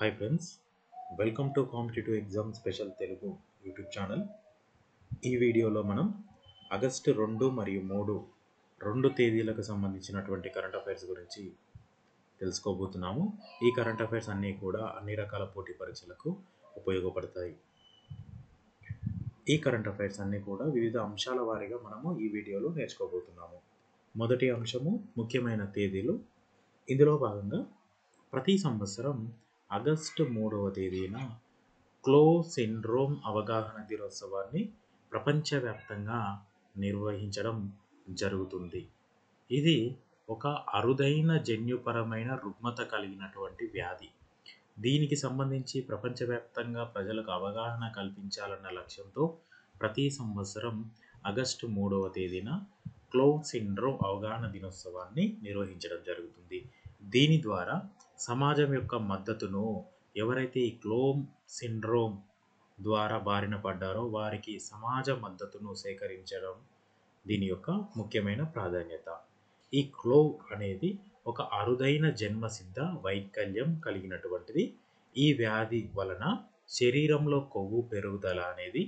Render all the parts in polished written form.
Hi friends, welcome to competitive exam special Telugu YouTube channel. ఈ వీడియోలో మనం ఆగస్టు 2 మరియు 3 రెండు తేదీలకు సంబంధించినటువంటి కరెంట్ అఫైర్స్ గురించి తెలుసుకోబోతున్నాము. ఈ కరెంట్ అఫైర్స్ అన్నీ కూడా అన్ని రకాల పోటీ పరీక్షలకు ఉపయోగపడతాయి. ఈ కరెంట్ అఫైర్స్ అన్నీ కూడా వివిధ అంశాల వారీగా మనము ఈ వీడియోలో నేర్చుకోబోతున్నాము. మొదటి అంశము ముఖ్యమైన తేదీలు. ఇందులో భాగంగా ప్రతి సంవత్సరం ఆగస్టు 3వ తేదీన క్లో సిండ్రోమ్ అవగాహన దినోత్సవాన్ని ప్రపంచవ్యాప్తంగా నిర్వహించడం జరుగుతుంది. ఇది ఒక అరుదైన జన్యుపరమైన రుగ్మత కలిగినటువంటి వ్యాధి. దీనికి సంబంధించి ప్రపంచవ్యాప్తంగా ప్రజలకు అవగాహన కల్పించాలన్న లక్ష్యంతో ప్రతి సంవత్సరం ఆగస్టు 3వ తేదీన క్లో సిండ్రోమ్ అవగాహన దినోత్సవాన్ని నిర్వహించడం జరుగుతుంది. దీని ద్వారా సమాజం యొక్క మద్దతును, ఎవరైతే ఈ క్లో సిండ్రోమ్ ద్వారా బారిన పడ్డారో వారికి సమాజ మద్దతును సేకరించడం దీని యొక్క ముఖ్యమైన ప్రాధాన్యత. ఈ క్లో అనేది ఒక అరుదైన జన్మసిద్ధ వైకల్యం కలిగినటువంటిది. ఈ వ్యాధి వలన శరీరంలో కొవ్వు పెరుగుదల అనేది,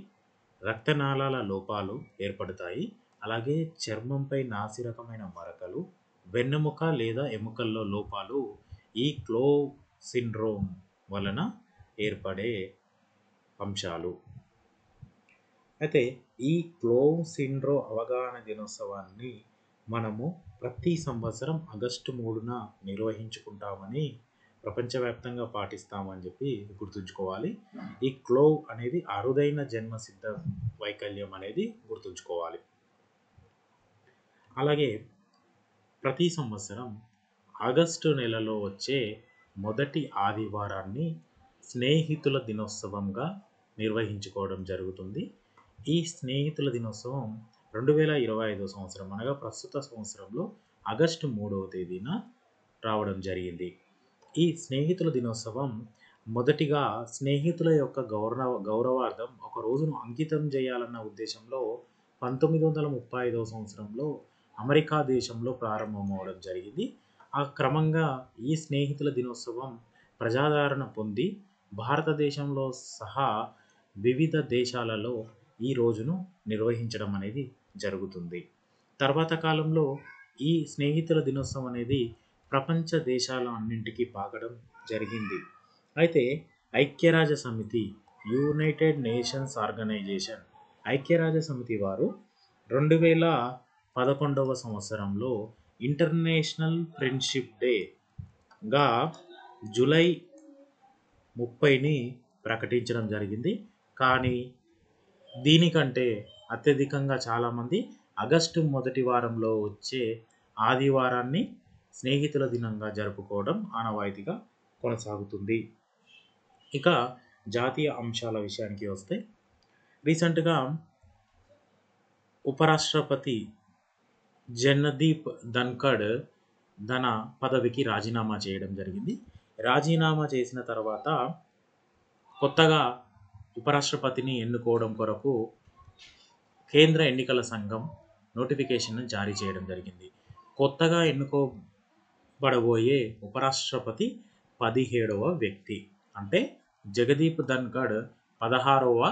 రక్తనాళాల లోపాలు ఏర్పడతాయి. అలాగే చర్మంపై నాసిరకమైన మరకలు, వెన్నెముక లేదా ఎముకల్లో లోపాలు ఈ క్లో సిండ్రోమ్ వలన ఏర్పడే అంశాలు. అయితే ఈ క్లో సిండ్రోమ్ అవగాహన దినోత్సవాన్ని మనము ప్రతి సంవత్సరం ఆగస్టు 3న నిర్వహించుకుంటామని, ప్రపంచవ్యాప్తంగా పాటిస్తామని చెప్పి గుర్తుంచుకోవాలి. ఈ క్లో అనేది అరుదైన జన్మసిద్ధ వైకల్యం అనేది గుర్తుంచుకోవాలి. అలాగే ప్రతి సంవత్సరం ఆగస్టు నెలలో వచ్చే మొదటి ఆదివారాన్ని స్నేహితుల దినోత్సవంగా నిర్వహించుకోవడం జరుగుతుంది. ఈ స్నేహితుల దినోత్సవం 2025 సంవత్సరం అనగా ప్రస్తుత సంవత్సరంలో ఆగస్టు 3వ తేదీన రావడం జరిగింది. ఈ స్నేహితుల దినోత్సవం మొదటిగా స్నేహితుల యొక్క గౌరవార్థం ఒక రోజును అంకితం చేయాలన్న ఉద్దేశంలో 1935 సంవత్సరంలో అమెరికా దేశంలో ప్రారంభమవడం జరిగింది. ఆ క్రమంగా ఈ స్నేహితుల దినోత్సవం ప్రజాదరణ పొంది భారతదేశంలో సహా వివిధ దేశాలలో ఈ రోజును నిర్వహించడం అనేది జరుగుతుంది. తర్వాత కాలంలో ఈ స్నేహితుల దినోత్సవం అనేది ప్రపంచ దేశాల అన్నింటికీ పాకడం జరిగింది. అయితే ఐక్యరాజ్య సమితి, యునైటెడ్ నేషన్స్ ఆర్గనైజేషన్, ఐక్యరాజ్య సమితి వారు 2011వ సంవత్సరంలో ఇంటర్నేషనల్ ఫ్రెండ్షిప్ డేగా జూలై 30ని ప్రకటించడం జరిగింది. కానీ దీనికంటే అత్యధికంగా చాలామంది ఆగస్టు మొదటి వారంలో వచ్చే ఆదివారాన్ని స్నేహితుల దినంగా జరుపుకోవడం ఆనవాయితీగా కొనసాగుతుంది. ఇక జాతీయ అంశాల విషయానికి వస్తే, రీసెంట్గా ఉపరాష్ట్రపతి జగదీప్ ధన్ఖడ్ తన పదవికి రాజీనామా చేయడం జరిగింది. రాజీనామా చేసిన తర్వాత కొత్తగా ఉపరాష్ట్రపతిని ఎన్నుకోవడం కొరకు కేంద్ర ఎన్నికల సంఘం నోటిఫికేషన్ జారీ చేయడం జరిగింది. కొత్తగా ఎన్నుకోబడబోయే ఉపరాష్ట్రపతి 17వ వ్యక్తి, అంటే జగదీప్ ధన్ఖడ్ 16వ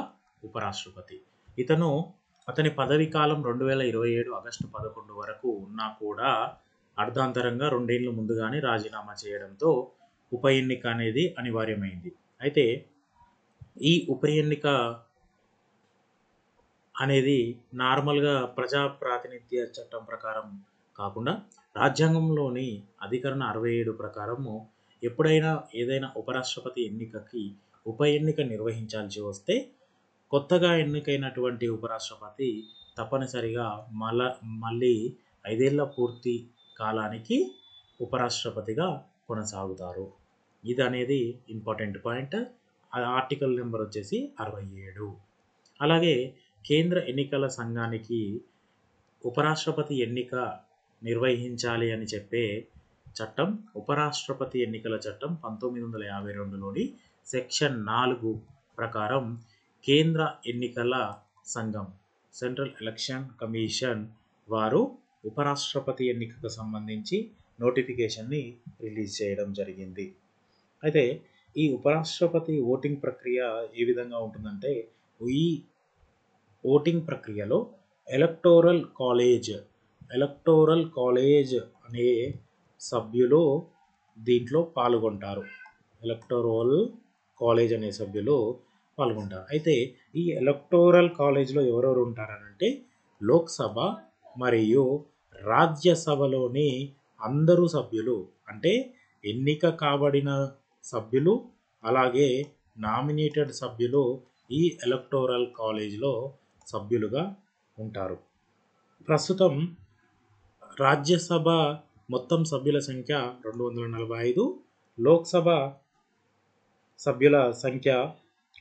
ఉపరాష్ట్రపతి. అతని పదవి కాలం 2027 ఆగస్టు 11 వరకు ఉన్నా కూడా అర్ధాంతరంగా 2 ఏళ్ల ముందుగానే రాజీనామా చేయడంతో ఉప ఎన్నిక అనేది అనివార్యమైంది. అయితే ఈ ఉప ఎన్నిక అనేది నార్మల్గా ప్రజా ప్రాతినిధ్య చట్టం ప్రకారం కాకుండా రాజ్యాంగంలోని అధికరణ 67 ప్రకారము ఎప్పుడైనా ఏదైనా ఉపరాష్ట్రపతి ఎన్నికకి ఉప ఎన్నిక నిర్వహించాల్సి వస్తే కొత్తగా ఎన్నికైనటువంటి ఉపరాష్ట్రపతి తప్పనిసరిగా మళ్ళీ 5 ఏళ్ల పూర్తి కాలానికి ఉపరాష్ట్రపతిగా కొనసాగుతారు. ఇది అనేది ఇంపార్టెంట్ పాయింట్. ఆర్టికల్ నెంబర్ వచ్చేసి 67. అలాగే కేంద్ర ఎన్నికల సంఘానికి ఉపరాష్ట్రపతి ఎన్నిక నిర్వహించాలి అని చెప్పే చట్టం ఉపరాష్ట్రపతి ఎన్నికల చట్టం 1952లోని సెక్షన్ 4 ప్రకారం కేంద్ర ఎన్నికల సంఘం, సెంట్రల్ ఎలక్షన్ కమిషన్ వారు ఉపరాష్ట్రపతి ఎన్నికకు సంబంధించి నోటిఫికేషన్ని రిలీజ్ చేయడం జరిగింది. అయితే ఈ ఉపరాష్ట్రపతి ఓటింగ్ ప్రక్రియ ఏ విధంగా ఉంటుందంటే, ఈ ఓటింగ్ ప్రక్రియలో ఎలక్టోరల్ కాలేజ్ ఎలక్టోరల్ కాలేజ్ అనే సభ్యులు దీంట్లో పాల్గొంటారు. ఎలక్టోరల్ కాలేజ్ అనే సభ్యులు పాల్గొంటారు. అయితే ఈ ఎలక్టోరల్ కాలేజ్లో ఎవరెవరు ఉంటారనంటే, లోక్సభ మరియు రాజ్యసభలోని అందరూ సభ్యులు, అంటే ఎన్నిక కాబడిన సభ్యులు, అలాగే నామినేటెడ్ సభ్యులు ఈ ఎలక్టోరల్ కాలేజ్లో సభ్యులుగా ఉంటారు. ప్రస్తుతం రాజ్యసభ మొత్తం సభ్యుల సంఖ్య 245, లోక్సభ సభ్యుల సంఖ్య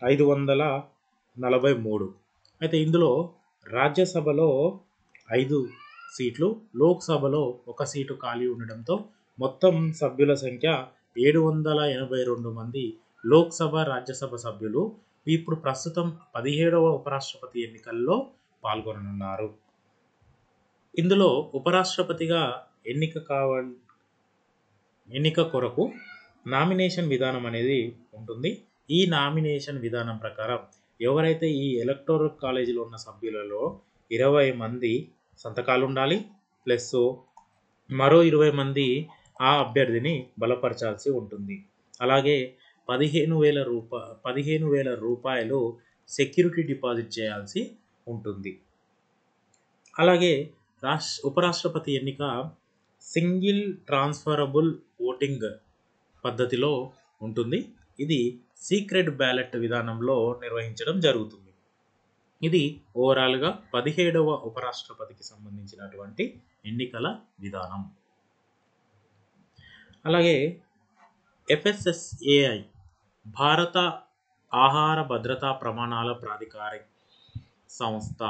543. అయితే ఇందులో రాజ్యసభలో 5 సీట్లు, లోక్సభలో 1 సీటు ఖాళీ ఉండడంతో మొత్తం సభ్యుల సంఖ్య 782 మంది లోక్సభ, రాజ్యసభ సభ్యులు ఇప్పుడు ప్రస్తుతం 17వ ఉపరాష్ట్రపతి ఎన్నికల్లో పాల్గొననున్నారు. ఇందులో ఉపరాష్ట్రపతిగా ఎన్నిక కొరకు నామినేషన్ విధానం అనేది ఉంటుంది. ఈ నామినేషన్ విధానం ప్రకారం ఎవరైతే ఈ ఎలక్టోరల్ కాలేజీలో ఉన్న సభ్యులలో 20 మంది సంతకాలు ఉండాలి, ప్లస్ మరో 20 మంది ఆ అభ్యర్థిని బలపరచాల్సి ఉంటుంది. అలాగే 15,000 రూపాయలు సెక్యూరిటీ డిపాజిట్ చేయాల్సి ఉంటుంది. అలాగే ఉపరాష్ట్రపతి ఎన్నిక సింగిల్ ట్రాన్స్ఫరబుల్ ఓటింగ్ పద్ధతిలో ఉంటుంది. ఇది సీక్రెట్ బ్యాలెట్ విధానంలో నిర్వహించడం జరుగుతుంది. ఇది ఓవరాల్గా 17వ ఉపరాష్ట్రపతికి సంబంధించినటువంటి ఎన్నికల విధానం. అలాగే FSSAI భారత ఆహార భద్రతా ప్రమాణాల ప్రాధికార సంస్థ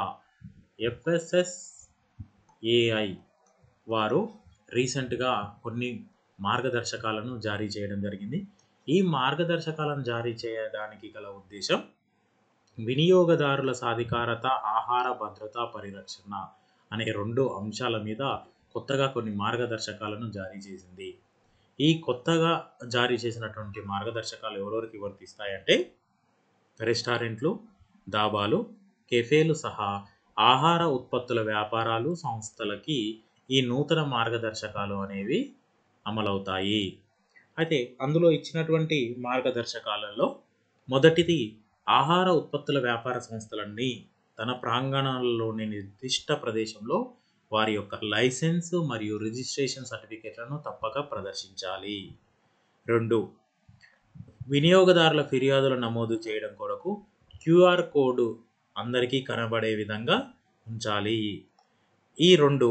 FSSAI వారు రీసెంట్గా కొన్ని మార్గదర్శకాలను జారీ చేయడం జరిగింది. ఈ మార్గదర్శకాలను జారీ చేయడానికి గల ఉద్దేశం వినియోగదారుల సాధికారత, ఆహార భద్రతా పరిరక్షణ అనే 2 అంశాల మీద కొత్తగా కొన్ని మార్గదర్శకాలను జారీ చేసింది. ఈ కొత్తగా జారీ చేసినటువంటి మార్గదర్శకాలు ఎవరెవరికి వర్తిస్తాయంటే, రెస్టారెంట్లు, దాబాలు, కెఫేలు సహా ఆహార ఉత్పత్తుల వ్యాపారాలు, సంస్థలకి ఈ నూతన మార్గదర్శకాలు అనేవి అమలవుతాయి. అయితే అందులో ఇచ్చినటువంటి మార్గదర్శకాలలో మొదటిది, ఆహార ఉత్పత్తుల వ్యాపార సంస్థలన్నీ తన ప్రాంగణాలలోని నిర్దిష్ట ప్రదేశంలో వారి యొక్క లైసెన్స్ మరియు రిజిస్ట్రేషన్ సర్టిఫికేట్లను తప్పక ప్రదర్శించాలి. 2, వినియోగదారుల ఫిర్యాదుల నమోదు చేయడం కొరకు QR కోడ్ అందరికీ కనబడే విధంగా ఉంచాలి. ఈ 2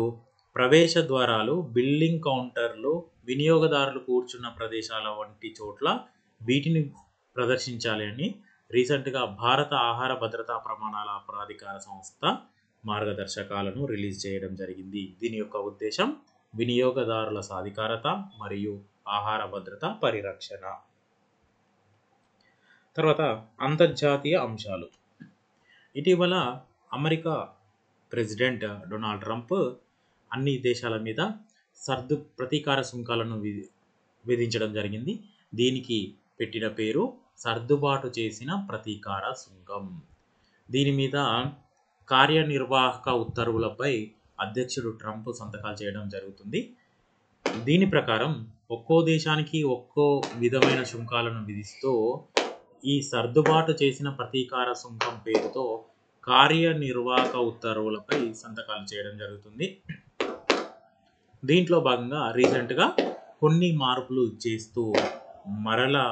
ప్రవేశ ద్వారాలు, బిల్లింగ్ కౌంటర్లు, వినియోగదారులు కూర్చున్న ప్రదేశాల వంటి చోట్ల వీటిని ప్రదర్శించాలి అని రీసెంట్గా భారత ఆహార భద్రతా ప్రమాణాల ప్రాధికార సంస్థ మార్గదర్శకాలను రిలీజ్ చేయడం జరిగింది. దీని యొక్క ఉద్దేశం వినియోగదారుల సాధికారత మరియు ఆహార భద్రత పరిరక్షణ. తర్వాత అంతర్జాతీయ అంశాలు. ఇటీవల అమెరికా ప్రెసిడెంట్ డొనాల్డ్ ట్రంప్ అన్ని దేశాల మీద ప్రతీకార సుంకాలను విధించడం జరిగింది. దీనికి పెట్టిన పేరు సర్దుబాటు చేసిన ప్రతీకార సుంకం. దీని మీద కార్యనిర్వాహక ఉత్తర్వులపై అధ్యక్షుడు ట్రంప్ సంతకాలు చేయడం జరుగుతుంది. దీని ప్రకారం ఒక్కో దేశానికి ఒక్కో విధమైన సుంకాలను విధిస్తూ ఈ సర్దుబాటు చేసిన ప్రతీకార సుంకం పేరుతో కార్యనిర్వాహక ఉత్తర్వులపై సంతకాలు చేయడం జరుగుతుంది. దీంట్లో భాగంగా రీసెంట్గా కొన్ని మార్పులు చేస్తూ మరలా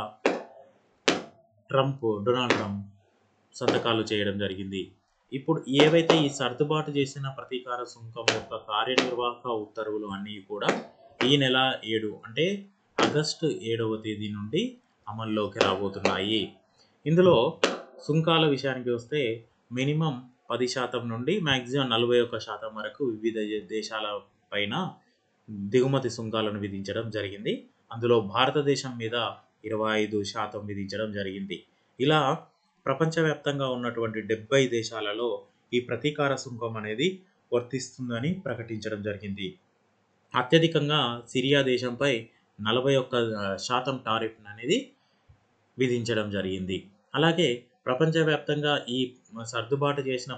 డొనాల్డ్ ట్రంప్ సంతకాలు చేయడం జరిగింది. ఇప్పుడు ఏవైతే ఈ సర్దుబాటు చేసిన ప్రతీకార సుంకం యొక్క కార్యనిర్వాహక ఉత్తర్వులు అన్నీ కూడా ఈ నెల 7 అంటే ఆగస్టు 7వ తేదీ నుండి అమల్లోకి రాబోతున్నాయి. ఇందులో సుంకాల విషయానికి వస్తే మినిమం 10% నుండి మ్యాక్సిమం 41% వరకు వివిధ దేశాల పైన దిగుమతి సుంకాలను విధించడం జరిగింది. అందులో భారతదేశం మీద 25% విధించడం జరిగింది. ఇలా ప్రపంచవ్యాప్తంగా ఉన్నటువంటి 70 దేశాలలో ఈ ప్రతీకార సుంకం అనేది వర్తిస్తుందని ప్రకటించడం జరిగింది. అత్యధికంగా సిరియా దేశంపై 41% టారిఫ్ అనేది విధించడం జరిగింది. అలాగే ప్రపంచవ్యాప్తంగా ఈ సర్దుబాటు చేసిన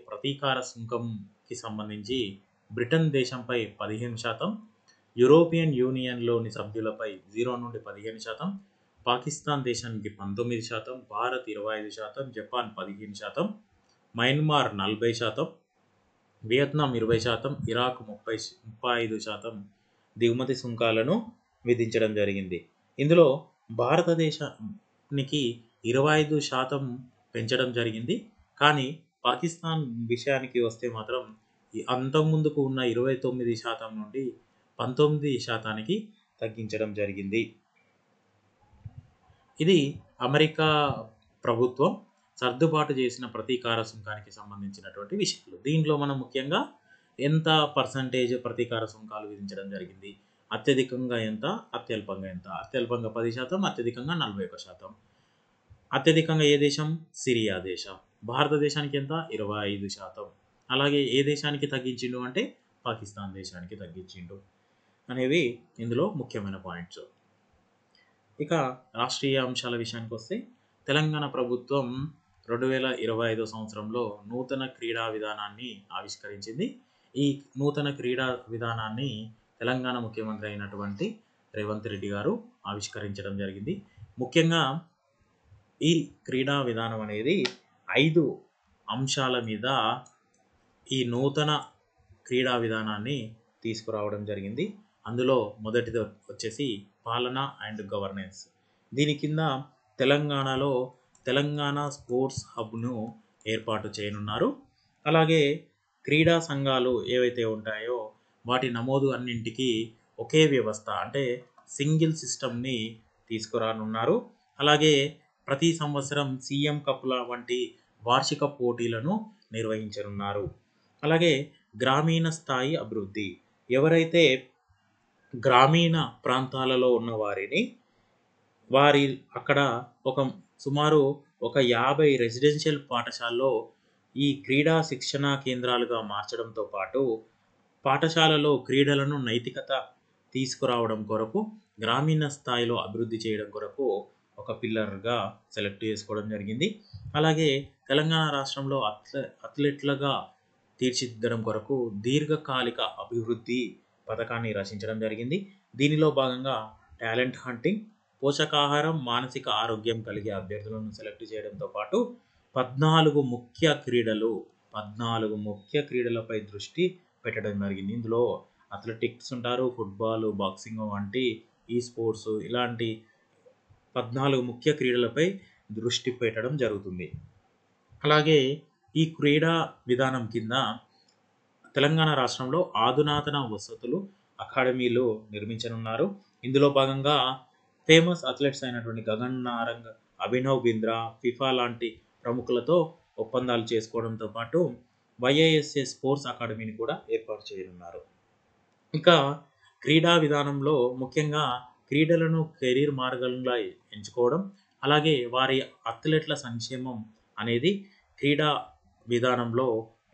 ప్రతీకార సుంకంకి సంబంధించి బ్రిటన్ దేశంపై 15%, యూరోపియన్ యూనియన్‌లోని సభ్యులపై 0-15%, పాకిస్తాన్ దేశానికి 19%, Bharat 25%, Japan 15%, Myanmar 40%, Vietnam 20%, Iraq 35% దిగుమతి సుంకాలను విధించడం జరిగింది. ఇందులో భారతదేశానికి 25% పెంచడం జరిగింది. కానీ పాకిస్తాన్ విషయానికి వస్తే మాత్రం అంతకుముందుకు ఉన్న 29% నుండి 19%కి తగ్గించడం జరిగింది. ఇది అమెరికా ప్రభుత్వం సర్దుబాటు చేసిన ప్రతీకార సుంకానికి సంబంధించినటువంటి విషయాలు. దీంట్లో మనం ముఖ్యంగా ఎంత పర్సంటేజ్ ప్రతీకార సుంకాలు విధించడం జరిగింది, అత్యధికంగా ఎంత, అత్యల్పంగా ఎంత. అత్యల్పంగా 10%, అత్యధికంగా 41%. అత్యధికంగా ఏ దేశం? సిరియా దేశం. భారతదేశానికి ఎంత? 25%. అలాగే ఏ దేశానికి తగ్గించిండు అంటే పాకిస్తాన్ దేశానికి తగ్గించిండు అనేవి ఇందులో ముఖ్యమైన పాయింట్స్. ఇక రాష్ట్రీయ అంశాల విషయానికి వస్తే తెలంగాణ ప్రభుత్వం 2025 సంవత్సరంలో నూతన క్రీడా విధానాన్ని ఆవిష్కరించింది. ఈ నూతన క్రీడా విధానాన్ని తెలంగాణ ముఖ్యమంత్రి అయినటువంటి రేవంత్ రెడ్డి గారు ఆవిష్కరించడం జరిగింది. ముఖ్యంగా ఈ క్రీడా విధానం అనేది 5 అంశాల మీద ఈ నూతన క్రీడా విధానాన్ని తీసుకురావడం జరిగింది. అందులో మొదటిది వచ్చేసి పాలన అండ్ గవర్నెన్స్. దీని కింద తెలంగాణలో తెలంగాణ స్పోర్ట్స్ హబ్ను ఏర్పాటు చేయనున్నారు. అలాగే క్రీడా సంఘాలు ఏవైతే ఉంటాయో వాటి నమోదు అన్నింటికి ఒకే వ్యవస్థ అంటే సింగిల్ సిస్టమ్ని తీసుకురానున్నారు. అలాగే ప్రతి సంవత్సరం సీఎం కప్ల వంటి వార్షిక పోటీలను నిర్వహించనున్నారు. అలాగే గ్రామీణ స్థాయి అభివృద్ధి. ఎవరైతే గ్రామీణ ప్రాంతాలలో ఉన్న వారి అక్కడ సుమారు ఒక 50 రెసిడెన్షియల్ పాఠశాలలో ఈ క్రీడా శిక్షణా కేంద్రాలుగా మార్చడంతో పాటు పాఠశాలలో క్రీడలను నైతికత తీసుకురావడం కొరకు గ్రామీణ స్థాయిలో అభివృద్ధి చేయడం కొరకు ఒక పిల్లర్గా సెలెక్ట్ చేసుకోవడం జరిగింది. అలాగే తెలంగాణ రాష్ట్రంలో అథ్లెట్లుగా తీర్చిదిద్దడం కొరకు దీర్ఘకాలిక అభివృద్ధి పథకాన్ని రచించడం జరిగింది. దీనిలో భాగంగా టాలెంట్ హంటింగ్, పోషకాహారం, మానసిక ఆరోగ్యం కలిగే అభ్యర్థులను సెలెక్ట్ చేయడంతో పాటు 14 ముఖ్య క్రీడలపై దృష్టి పెట్టడం జరిగింది. ఇందులో అథ్లెటిక్స్ ఉంటారు, ఫుట్బాల్, బాక్సింగ్ వంటి ఈ స్పోర్ట్స్ ఇలాంటి 14 ముఖ్య క్రీడలపై దృష్టి పెట్టడం జరుగుతుంది. అలాగే ఈ క్రీడా విధానం కింద తెలంగాణ రాష్ట్రంలో అధునాతన వసతులు, అకాడమీలు నిర్మించనున్నారు. ఇందులో భాగంగా ఫేమస్ అథ్లెట్స్ అయినటువంటి గగన్ నారంగ్, అభినవ్ బింద్రా, ఫిఫా లాంటి ప్రముఖులతో ఒప్పందాలు చేసుకోవడంతో పాటు వైఐఎస్ఏ స్పోర్ట్స్ అకాడమీని కూడా ఏర్పాటు చేయనున్నారు. ఇంకా క్రీడా విధానంలో ముఖ్యంగా క్రీడలను కెరీర్ మార్గంగా ఎంచుకోవడం, అలాగే వారి అథ్లెట్ల సంక్షేమం అనేది క్రీడా విధానంలో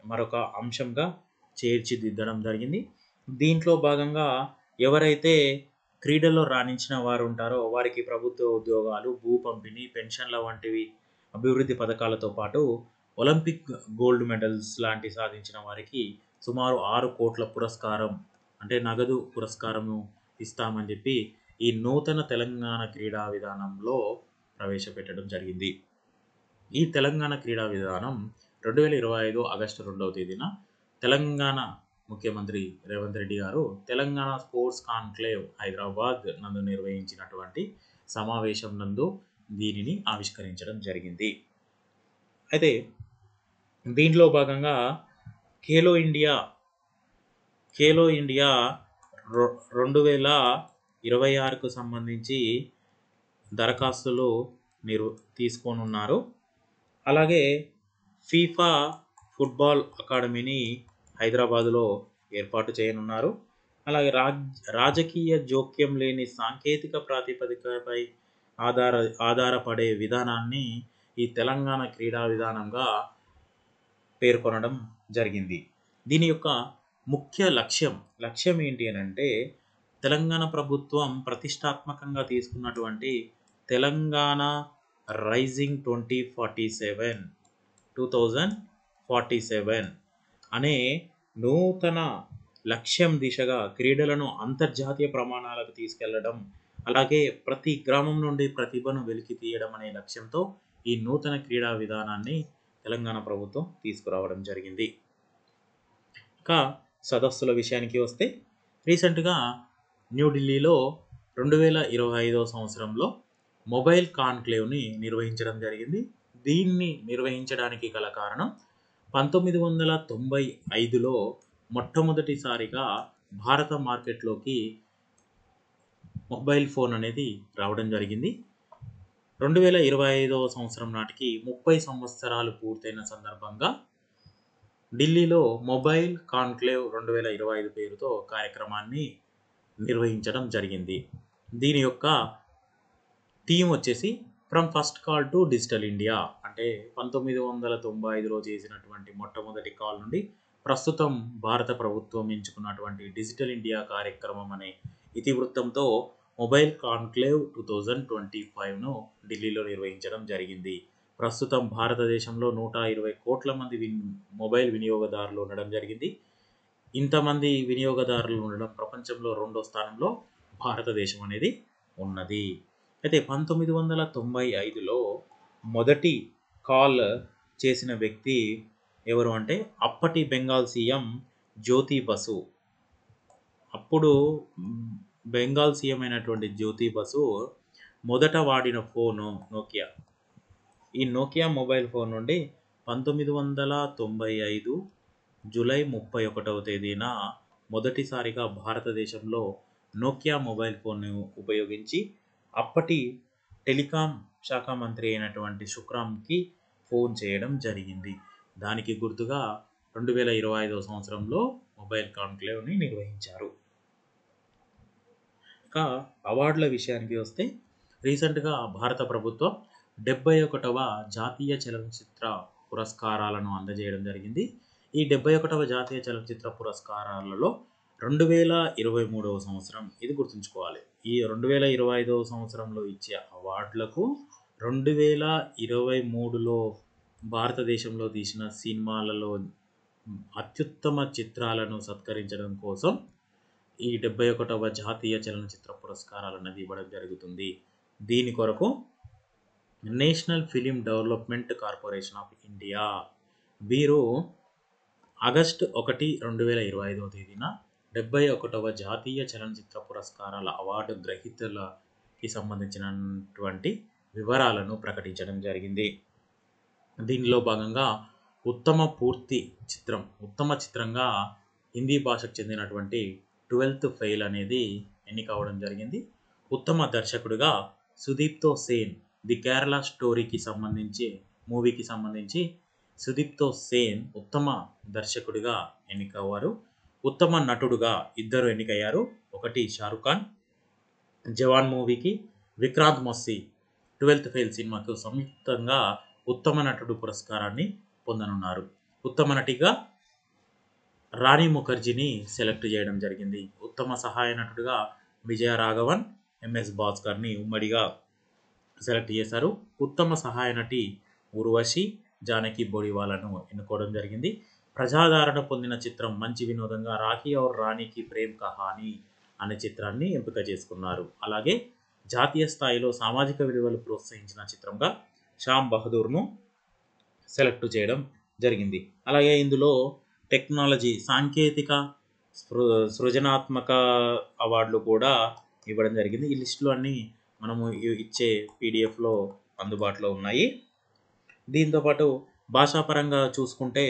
మరొక అంశంగా చేర్చిదిద్దడం జరిగింది. దీంట్లో భాగంగా ఎవరైతే క్రీడల్లో రాణించిన వారు ఉంటారో వారికి ప్రభుత్వ ఉద్యోగాలు, భూ పంపిణీ, పెన్షన్ల వంటివి అభివృద్ధి పథకాలతో పాటు ఒలింపిక్ గోల్డ్ మెడల్స్ లాంటి సాధించిన వారికి సుమారు 6 కోట్ల పురస్కారం అంటే నగదు పురస్కారము ఇస్తామని చెప్పి ఈ నూతన తెలంగాణ క్రీడా విధానంలో ప్రవేశపెట్టడం జరిగింది. ఈ తెలంగాణ క్రీడా విధానం 2025 ఆగస్టు 2వ తేదీన తెలంగాణ ముఖ్యమంత్రి రేవంత్ రెడ్డి గారు తెలంగాణ స్పోర్ట్స్ కాన్క్లేవ్ హైదరాబాద్ నందు నిర్వహించినటువంటి సమావేశం నందు దీనిని ఆవిష్కరించడం జరిగింది. అయితే దీంట్లో భాగంగా ఖేలో ఇండియా 2026కు సంబంధించి దరఖాస్తులు తీసుకోనున్నారు. అలాగే ఫీఫా ఫుట్బాల్ అకాడమీని హైదరాబాదులో ఏర్పాటు చేయనున్నారు. అలాగే రాజకీయ జోక్యం లేని సాంకేతిక ప్రాతిపదికపై ఆధారపడే విధానాన్ని ఈ తెలంగాణ క్రీడా విధానంగా పేర్కొనడం జరిగింది. దీని యొక్క ముఖ్య లక్ష్యం ఏంటి అని అంటే తెలంగాణ ప్రభుత్వం ప్రతిష్టాత్మకంగా తీసుకున్నటువంటి తెలంగాణ రైజింగ్ 2047 అనే నూతన లక్ష్యం దిశగా క్రీడలను అంతర్జాతీయ ప్రమాణాలకు తీసుకెళ్లడం, అలాగే ప్రతి గ్రామం నుండి ప్రతిభను వెలికి తీయడం అనే లక్ష్యంతో ఈ నూతన క్రీడా విధానాన్ని తెలంగాణ ప్రభుత్వం తీసుకురావడం జరిగింది. ఇంకా సదస్సుల విషయానికి వస్తే రీసెంట్గా న్యూఢిల్లీలో 2025 సంవత్సరంలో మొబైల్ కాన్క్లేవ్ని నిర్వహించడం జరిగింది. దీన్ని నిర్వహించడానికి గల కారణం 1995లో మొట్టమొదటిసారిగా భారత మార్కెట్లోకి మొబైల్ ఫోన్ అనేది రావడం జరిగింది. 2025 సంవత్సరం నాటికి 30 సంవత్సరాలు పూర్తయిన సందర్భంగా ఢిల్లీలో మొబైల్ కాన్క్లేవ్ 2025 పేరుతో కార్యక్రమాన్ని నిర్వహించడం జరిగింది. దీని యొక్క థీమ్ వచ్చేసి from first call to digital India, అంటే 1995లో చేసినటువంటి మొట్టమొదటి కాల్ నుండి ప్రస్తుతం భారత ప్రభుత్వం ఎంచుకున్నటువంటి డిజిటల్ ఇండియా కార్యక్రమం అనే ఇతివృత్తంతో మొబైల్ కాన్క్లేవ్ 2025ను ఢిల్లీలో నిర్వహించడం జరిగింది. ప్రస్తుతం భారతదేశంలో 120 కోట్ల మంది మొబైల్ వినియోగదారులు ఉండడం జరిగింది. ఇంతమంది వినియోగదారులు ఉండడం ప్రపంచంలో 2వ స్థానంలో భారతదేశం అనేది ఉన్నది. అయితే 1995లో మొదటి కాల్ చేసిన వ్యక్తి ఎవరు అంటే అప్పటి బెంగాల్ సీఎం జ్యోతి బసు. అప్పుడు బెంగాల్ సీఎం అయినటువంటి జ్యోతి బసు మొదట వాడిన ఫోను నోకియా. ఈ నోకియా మొబైల్ ఫోన్ నుండి 1995 జూలై 31వ తేదీన మొదటిసారిగా భారతదేశంలో నోకియా మొబైల్ ఫోన్ను ఉపయోగించి అప్పటి టెలికాం శాఖ మంత్రి అయినటువంటి శుక్రామ్కి ఫోన్ చేయడం జరిగింది. దానికి గుర్తుగా 2025 సంవత్సరంలో మొబైల్ కాన్క్లేవ్ని నిర్వహించారు. ఇంకా అవార్డుల విషయానికి వస్తే రీసెంట్గా భారత ప్రభుత్వం 71వ జాతీయ చలనచిత్ర పురస్కారాలను అందజేయడం జరిగింది. ఈ 71వ జాతీయ చలనచిత్ర పురస్కారాలలో 2023 సంవత్సరం ఇది గుర్తుంచుకోవాలి. ఈ 2025 సంవత్సరంలో ఇచ్చే అవార్డులకు 2023లో భారతదేశంలో తీసిన సినిమాలలో అత్యుత్తమ చిత్రాలను సత్కరించడం కోసం ఈ 71వ జాతీయ చలనచిత్ర పురస్కారాలు అనేది ఇవ్వడం జరుగుతుంది. దీని కొరకు national film development corporation of India వీరు ఆగస్టు 1, 2025 తేదీన 71వ జాతీయ చలనచిత్ర పురస్కారాల అవార్డు గ్రహీతలకి సంబంధించినటువంటి వివరాలను ప్రకటించడం జరిగింది. దీనిలో భాగంగా ఉత్తమ చిత్రంగా హిందీ భాషకు చెందినటువంటి 12th ఫెయిల్ అనేది ఎన్నిక అవ్వడం జరిగింది. ఉత్తమ దర్శకుడిగా సుదీప్తో సేన్ ది కేరళ స్టోరీకి సంబంధించి సుదీప్తో సేన్ ఉత్తమ దర్శకుడిగా ఎన్నికయ్యారు. ఉత్తమ నటుడుగా ఇద్దరు ఎన్నికయ్యారు. ఒకటి షారుఖ్ ఖాన్ జవాన్ మూవీకి, విక్రాంత్ మస్సీ 12th ఫెయిల్ సినిమాకు సంయుక్తంగా ఉత్తమ నటుడు పురస్కారాన్ని పొందనున్నారు. ఉత్తమ నటిగా రాణి ముఖర్జీని సెలెక్ట్ చేయడం జరిగింది. ఉత్తమ సహాయ నటుడుగా విజయ రాఘవన్, ఎంఎస్ భాస్కర్ని ఉమ్మడిగా సెలెక్ట్ చేశారు. ఉత్తమ సహాయ నటి ఉర్వశి, జానకి బోడివాలను ఎన్నుకోవడం జరిగింది. ప్రజాదరణ పొందిన చిత్రం మంచి వినోదంగా రాఖీ ఔర్ రాణికి ప్రేమ్ కహానీ అనే చిత్రాన్ని ఎంపిక చేసుకున్నారు. అలాగే జాతీయ స్థాయిలో సామాజిక విలువలు ప్రోత్సహించిన చిత్రంగా శ్యామ్ బహదూర్ను సెలెక్ట్ చేయడం జరిగింది. అలాగే ఇందులో టెక్నాలజీ, సాంకేతిక, సృజనాత్మక అవార్డులు కూడా ఇవ్వడం జరిగింది. ఈ లిస్టులు అన్నీ మనము ఇచ్చే పీడిఎఫ్లో అందుబాటులో ఉన్నాయి. దీంతోపాటు భాషాపరంగా చూసుకుంటే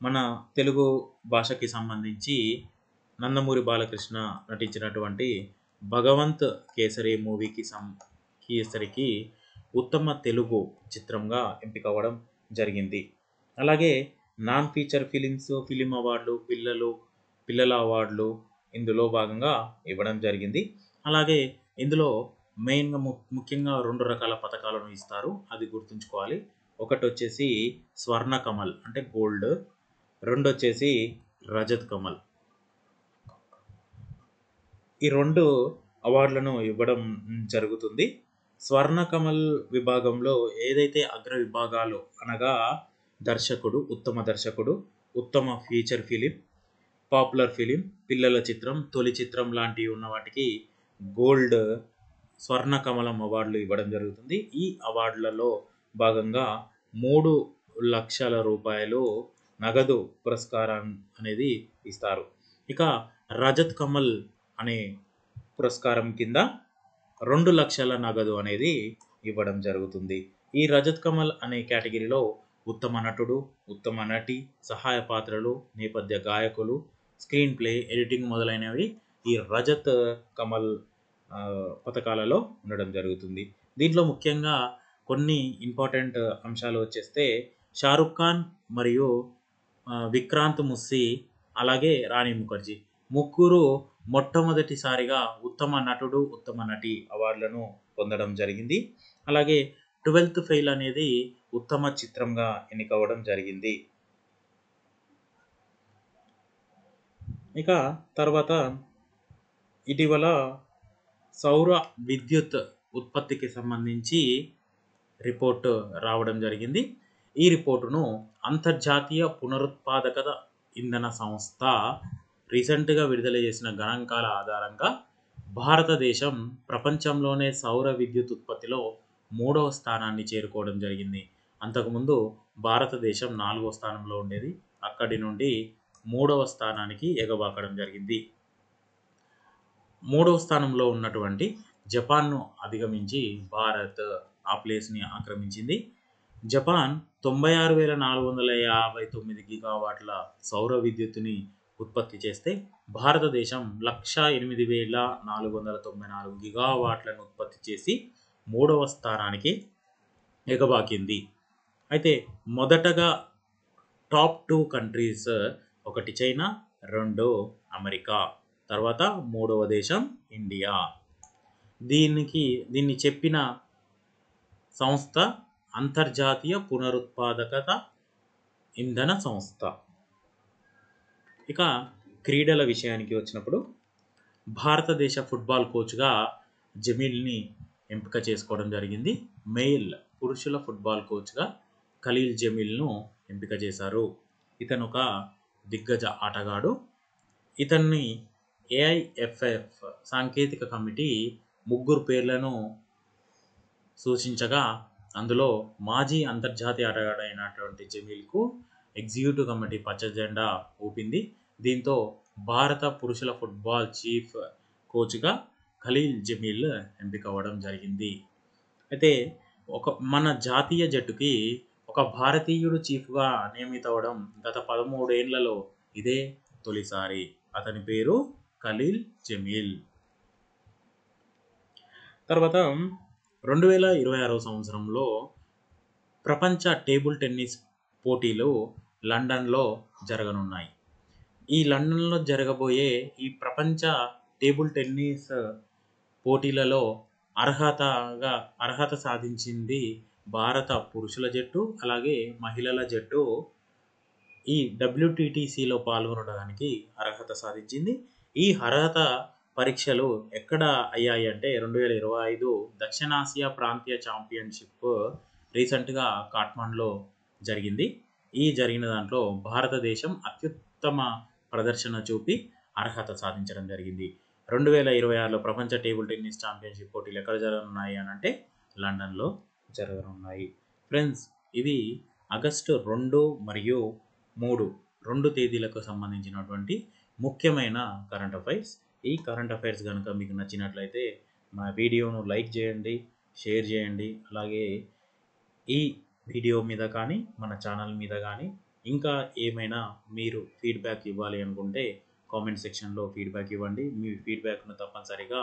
మన తెలుగు భాషకి సంబంధించి నందమూరి బాలకృష్ణ నటించినటువంటి భగవంత్ కేసరి కేసరికి ఉత్తమ తెలుగు చిత్రంగా ఎంపిక అవ్వడం జరిగింది. అలాగే నాన్ ఫీచర్ ఫిలిమ్స్, ఫిలిం అవార్డులు, పిల్లల అవార్డులు ఇందులో భాగంగా ఇవ్వడం జరిగింది. అలాగే ఇందులో మెయిన్గా ముఖ్యంగా 2 రకాల పథకాలను ఇస్తారు, అది గుర్తుంచుకోవాలి. ఒకటి వచ్చేసి స్వర్ణ కమల్ అంటే గోల్డ్, 2 వచ్చేసి రజత్ కమల్. ఈ 2 అవార్డులను ఇవ్వడం జరుగుతుంది. స్వర్ణకమల్ విభాగంలో ఏదైతే అగ్ర విభాగాలు అనగా దర్శకుడు, ఉత్తమ దర్శకుడు, ఉత్తమ ఫీచర్ ఫిలిం, పాపులర్ ఫిలిం, పిల్లల చిత్రం, తొలి చిత్రం లాంటివి ఉన్న వాటికి గోల్డ్ స్వర్ణ కమలం అవార్డులు ఇవ్వడం జరుగుతుంది. ఈ అవార్డులలో భాగంగా 3,00,000 రూపాయలు నగదు పురస్కారం అనేది ఇస్తారు. ఇక రజత్ కమల్ అనే పురస్కారం కింద 2,00,000 నగదు అనేది ఇవ్వడం జరుగుతుంది. ఈ రజత్ కమల్ అనే కేటగిరీలో ఉత్తమ నటుడు, ఉత్తమ నటి, సహాయ పాత్రలు, నేపథ్య గాయకులు, స్క్రీన్ ప్లే, ఎడిటింగ్ మొదలైనవి ఈ రజత్ కమల్ పథకాలలో ఉండడం జరుగుతుంది. దీంట్లో ముఖ్యంగా కొన్ని ఇంపార్టెంట్ అంశాలు వచ్చేస్తే షారుఖ్ ఖాన్ మరియు విక్రాంత్ ముస్సి అలాగే రాణి ముఖర్జీ ముగ్గురు మొట్టమొదటిసారిగా ఉత్తమ నటుడు, ఉత్తమ నటి అవార్డులను పొందడం జరిగింది. అలాగే 12th ఫెయిల్ అనేది ఉత్తమ చిత్రంగా ఎన్నికవ్వడం జరిగింది. ఇక తర్వాత ఇటీవల సౌర విద్యుత్ ఉత్పత్తికి సంబంధించి రిపోర్టు రావడం జరిగింది. ఈ రిపోర్టును అంతర్జాతీయ పునరుత్పాదకత ఇంధన సంస్థ రీసెంట్గా విడుదల చేసిన గణాంకాల ఆధారంగా భారతదేశం ప్రపంచంలోనే సౌర విద్యుత్ ఉత్పత్తిలో 3వ స్థానాన్ని చేరుకోవడం జరిగింది. అంతకుముందు భారతదేశం 4వ స్థానంలో ఉండేది. అక్కడి నుండి 3వ స్థానానికి ఎగబాకడం జరిగింది. 3వ స్థానంలో ఉన్నటువంటి జపాన్ను అధిగమించి భారత్ ఆ ప్లేస్ని ఆక్రమించింది. జపాన్ 96,459 గిగావాట్ల సౌర విద్యుత్తుని ఉత్పత్తి చేస్తే భారతదేశం 108,494 గిగావాట్లను ఉత్పత్తి చేసి 3వ స్థానానికి ఎగబాకింది. అయితే మొదటగా టాప్ 2 కంట్రీస్, ఒకటి చైనా, 2 అమెరికా, తర్వాత 3వ దేశం ఇండియా. దీన్ని చెప్పిన సంస్థ అంతర్జాతీయ పునరుత్పాదకత ఇంధన సంస్థ. ఇక క్రీడల విషయానికి వచ్చినప్పుడు భారతదేశ ఫుట్బాల్ కోచ్గా జమీల్ని ఎంపిక చేసుకోవడం జరిగింది. మెయిల్ పురుషుల ఫుట్బాల్ కోచ్గా ఖలీల్ జమీల్ను ఎంపిక చేశారు. ఇతను ఒక దిగ్గజ ఆటగాడు. ఇతన్ని ఏఐఎఫ్ఎఫ్ సాంకేతిక కమిటీ 3 పేర్లను సూచించగా అందులో మాజీ అంతర్జాతీయ ఆటగాడు అయినటువంటి జమీల్కు ఎగ్జిక్యూటివ్ కమిటీ పచ్చ జెండా ఊపింది. దీంతో భారత పురుషుల ఫుట్బాల్ చీఫ్ కోచ్గా ఖలీల్ జమీల్ ఎంపిక అవ్వడం జరిగింది. అయితే మన జాతీయ జట్టుకి ఒక భారతీయుడు చీఫ్గా నియమితవడం గత 13 ఏళ్లలో ఇదే తొలిసారి. అతని పేరు ఖలీల్ జమీల్. తర్వాత 2026 సంవత్సరంలో ప్రపంచ టేబుల్ టెన్నిస్ పోటీలు లండన్లో జరగనున్నాయి. ఈ లండన్లో జరగబోయే ఈ ప్రపంచ టేబుల్ టెన్నిస్ పోటీలలో అర్హత సాధించింది భారత పురుషుల జట్టు, అలాగే మహిళల జట్టు ఈ WTTCలో పాల్గొనడానికి అర్హత సాధించింది. ఈ అర్హత పరీక్షలు ఎక్కడ అయ్యాయి అంటే 2025 దక్షిణాసియా ప్రాంతీయ ఛాంపియన్షిప్ రీసెంట్గా కాట్మండ్లో జరిగింది. జరిగిన దాంట్లో భారతదేశం అత్యుత్తమ ప్రదర్శన చూపి అర్హత సాధించడం జరిగింది. 2026లో ప్రపంచ టేబుల్ టెన్నిస్ ఛాంపియన్షిప్ పోటీలు ఎక్కడ జరగనున్నాయి అని అంటే లండన్లో జరగనున్నాయి. ఫ్రెండ్స్, ఇది ఆగస్టు 2 మరియు 3 తేదీలకు సంబంధించినటువంటి ముఖ్యమైన కరెంట్ అఫైర్స్. ఈ కరెంట్ అఫైర్స్ కనుక మీకు నచ్చినట్లయితే మా వీడియోను లైక్ చేయండి, షేర్ చేయండి. అలాగే ఈ వీడియో మీద కానీ మన ఛానల్ మీద కానీ ఇంకా ఏమైనా మీరు ఫీడ్బ్యాక్ ఇవ్వాలి అనుకుంటే కామెంట్ సెక్షన్లో ఫీడ్బ్యాక్ ఇవ్వండి. మీ ఫీడ్బ్యాక్ను తప్పనిసరిగా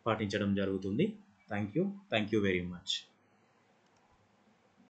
పాటించడం జరుగుతుంది. Thank you very much.